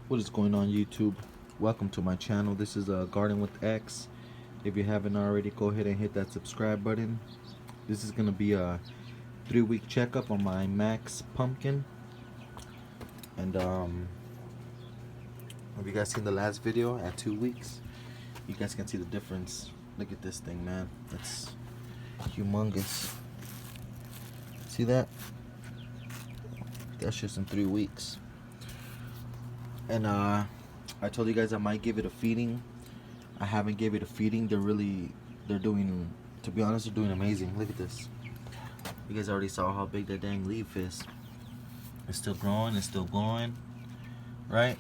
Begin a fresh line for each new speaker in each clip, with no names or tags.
What is going on, YouTube? Welcome to my channel. This is Garden with X. If you haven't already, go ahead and hit that subscribe button. This is gonna be a 3-week checkup on my Max pumpkin. And have you guys seen the last video at 2 weeks? You guys can see the difference. Look at this thing, man. It's humongous. See that? That's just in 3 weeks. And I told you guys I might give it a feeding. I haven't gave it a feeding. They're doing, to be honest, they're doing amazing. Look at this. You guys already saw how big that dang leaf is. It's still growing, it's still going, right?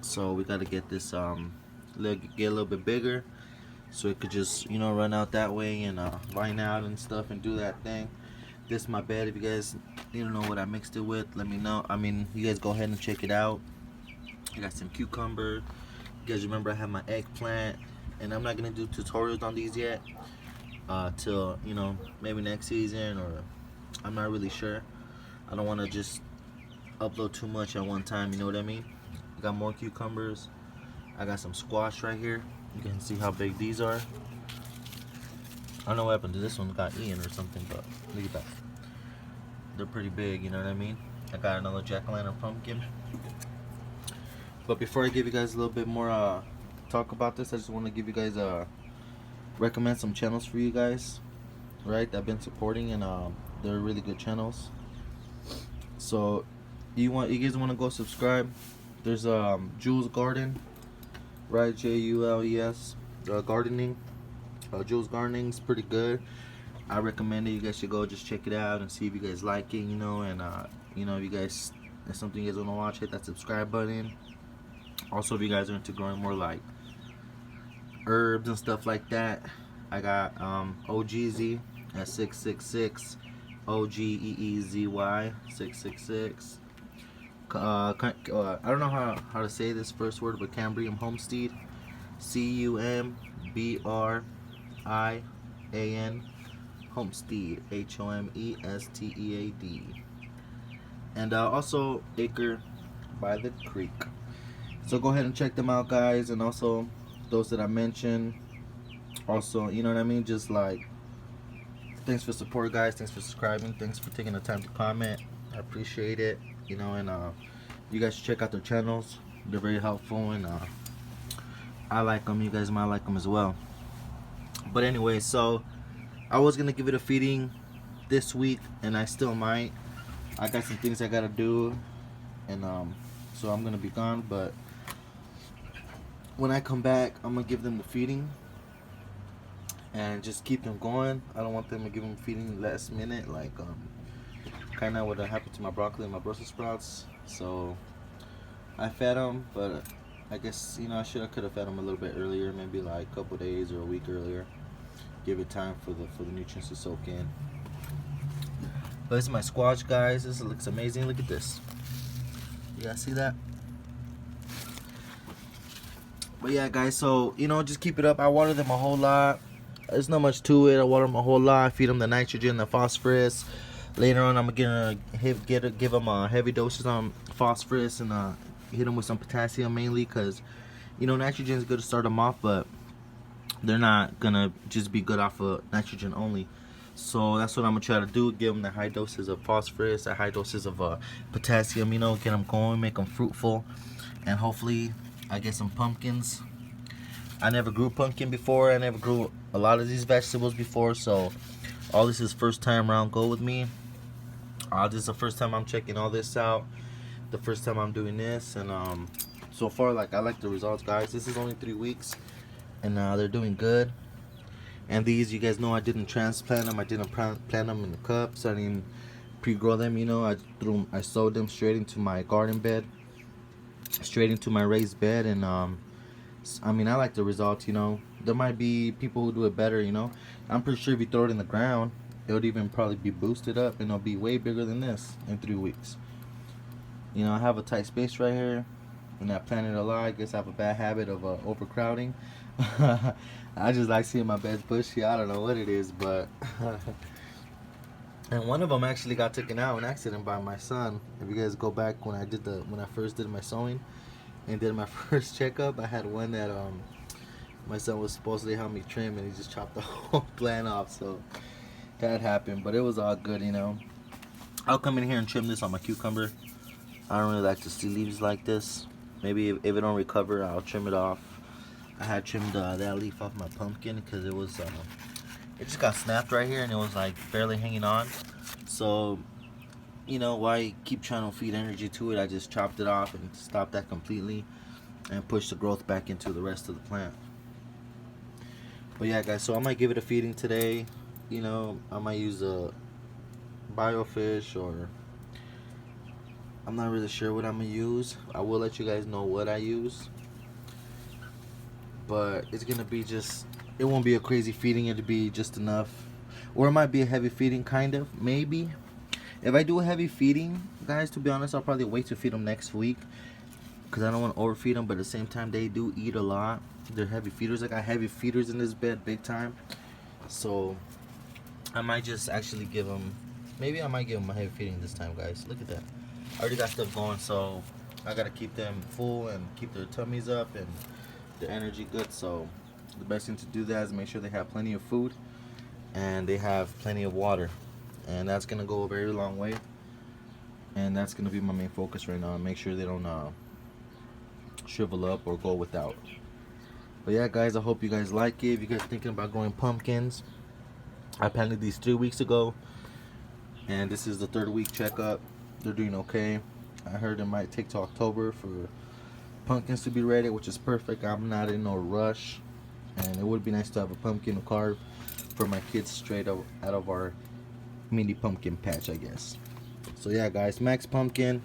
So we gotta get this get a little bit bigger, so it could just, run out that way and vine out and stuff and do that thing. This is my bed. If you guys need to know what I mixed it with, let me know. I mean, you guys go ahead and check it out. I got some cucumber. You guys remember I have my eggplant, and I'm not gonna do tutorials on these yet till maybe next season, or I'm not really sure. I don't want to just upload too much at one time, you know what I mean? I got more cucumbers. I got some squash right here. You can see how big these are. I don't know what happened to this one, got eaten or something, but look at that. They're pretty big, you know what I mean? I got another jack-o'-lantern pumpkin. But before I give you guys a little bit more talk about this, I just want to give you guys recommend some channels for you guys, right? That I've been supporting, and they're really good channels. So you guys want to go subscribe. There's Jules Garden, right? Jules gardening. Jules Gardening's pretty good. I recommend it. You guys should go just check it out and see if you guys like it, and if you guys, if something you guys want to watch, hit that subscribe button. Also, if you guys are into growing more like herbs and stuff like that, I got OGZ at 666, OGEEZY 666. I don't know how to say this first word, but Cambrian Homestead, CUMBRIAN Homestead, HOMESTEAD, and also Acre by the Creek. So go ahead and check them out, guys, and also those that I mentioned. Also, you know what I mean? Just like, thanks for support, guys. Thanks for subscribing. Thanks for taking the time to comment. I appreciate it. And you guys should check out their channels. They're very helpful, and I like them. You guys might like them as well. But anyway, so I was gonna give it a feeding this week, and I still might. I got some things I gotta do, and so I'm gonna be gone, but when I come back, I'm gonna give them the feeding and just keep them going. I don't want them to give them feeding last minute, like kind of what happened to my broccoli and my Brussels sprouts. So I fed them, but I guess I could have fed them a little bit earlier, maybe like a couple days or a week earlier. Give it time for the nutrients to soak in. But this is my squash, guys. This looks amazing. Look at this. You guys see that? But yeah, guys, so just keep it up. I water them a whole lot. There's not much to it. I water them a whole lot. I feed them the nitrogen, the phosphorus. Later on, I'm gonna give them heavy doses on phosphorus, and hit them with some potassium, mainly because nitrogen is good to start them off, but they're not gonna just be good off of nitrogen only. So that's what I'm gonna try to do. Give them the high doses of phosphorus, the high doses of potassium. Get them going, make them fruitful, and hopefully I get some pumpkins. I never grew pumpkin before. I never grew a lot of these vegetables before, so all this is first time around go with me. This is the first time I'm checking all this out. The first time I'm doing this, and so far, like, I like the results, guys. This is only 3 weeks, and they're doing good. And these, you guys know, I didn't transplant them. I didn't plant them in the cups. I didn't pre-grow them. I sowed them straight into my garden bed, straight into my raised bed, and I mean, I like the results. There might be people who do it better. I'm pretty sure if you throw it in the ground, it would even probably be boosted up, and it'll be way bigger than this in 3 weeks. I have a tight space right here, and I planted a lot. I guess I have a bad habit of overcrowding. I just like seeing my beds bushy. I don't know what it is, but and one of them actually got taken out in accident by my son. If you guys go back when I first did my sowing, And then my first checkup, I had one that my son was supposedly help me trim, and he just chopped the whole plant off. So that happened, but it was all good, you know. I'll come in here and trim this on my cucumber. I don't really like to see leaves like this. Maybe if it don't recover, I'll trim it off. I had trimmed that leaf off my pumpkin because it was it just got snapped right here, and it was like barely hanging on. So, you know, why keep trying to feed energy to it? I just chopped it off and stopped that completely and pushed the growth back into the rest of the plant. But yeah, guys, so I might give it a feeding today. You know, I might use a biofish, or I'm not really sure what I'm gonna use. I will let you guys know what I use, but it's gonna be just, it won't be a crazy feeding. It'll be just enough, or it might be a heavy feeding, kind of, maybe. If I do a heavy feeding, guys, to be honest, I'll probably wait to feed them next week, because I don't want to overfeed them. But at the same time, they do eat a lot. They're heavy feeders. I got heavy feeders in this bed big time. So I might just actually give them, maybe I might give them a heavy feeding this time, guys. Look at that. I already got stuff going, so I gotta keep them full and keep their tummies up and their energy good. So the best thing to do that is make sure they have plenty of food and they have plenty of water, and that's gonna go a very long way. And that's gonna be my main focus right now. Make sure they don't shrivel up or go without. But yeah, guys, I hope you guys like it. If you guys thinking about growing pumpkins, I planted these 3 weeks ago, and this is the 3rd week checkup. They're doing okay. I heard it might take till October for pumpkins to be ready, which is perfect. I'm not in no rush, and it would be nice to have a pumpkin to carve for my kids straight out of our mini pumpkin patch, I guess. So yeah, guys, Max pumpkin,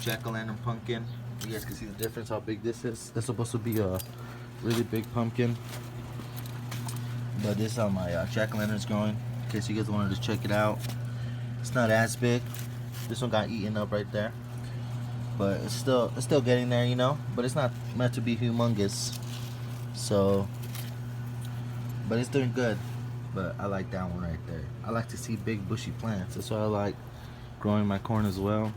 jack-o'-lantern pumpkin. You guys can see the difference how big this is. That's supposed to be a really big pumpkin, but this is how my jack-o'-lantern's growing, in case you guys wanted to check it out. It's not as big. This one got eaten up right there, but it's still getting there, you know. But it's not meant to be humongous, so, but it's doing good. But I like that one right there. I like to see big bushy plants. That's why I like growing my corn as well,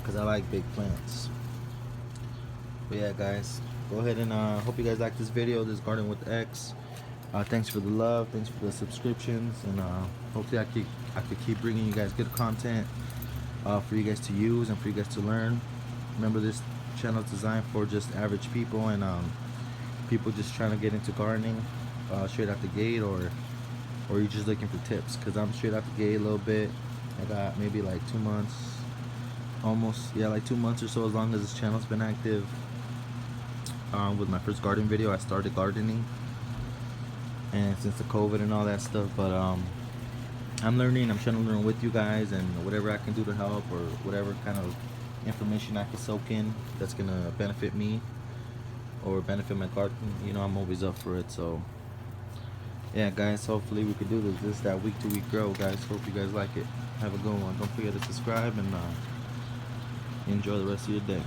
because I like big plants. But yeah, guys, go ahead and hope you guys like this video, this garden with X. Thanks for the love, thanks for the subscriptions, and hopefully I could keep bringing you guys good content for you guys to use and for you guys to learn. Remember, this channel is designed for just average people and people just trying to get into gardening straight out the gate, or you're just looking for tips, because I'm straight out the gate a little bit. I got maybe like 2 months, almost, yeah, like 2 months or so, as long as this channel's been active. With my first garden video, I started gardening, and since the COVID and all that stuff, but I'm learning. I'm trying to learn with you guys, and whatever I can do to help, or whatever kind of information I can soak in that's gonna benefit me or benefit my garden, you know, I'm always up for it. So yeah, guys, hopefully we can do this that week to week grow, guys. Hope you guys like it. Have a good one. Don't forget to subscribe, and enjoy the rest of your day.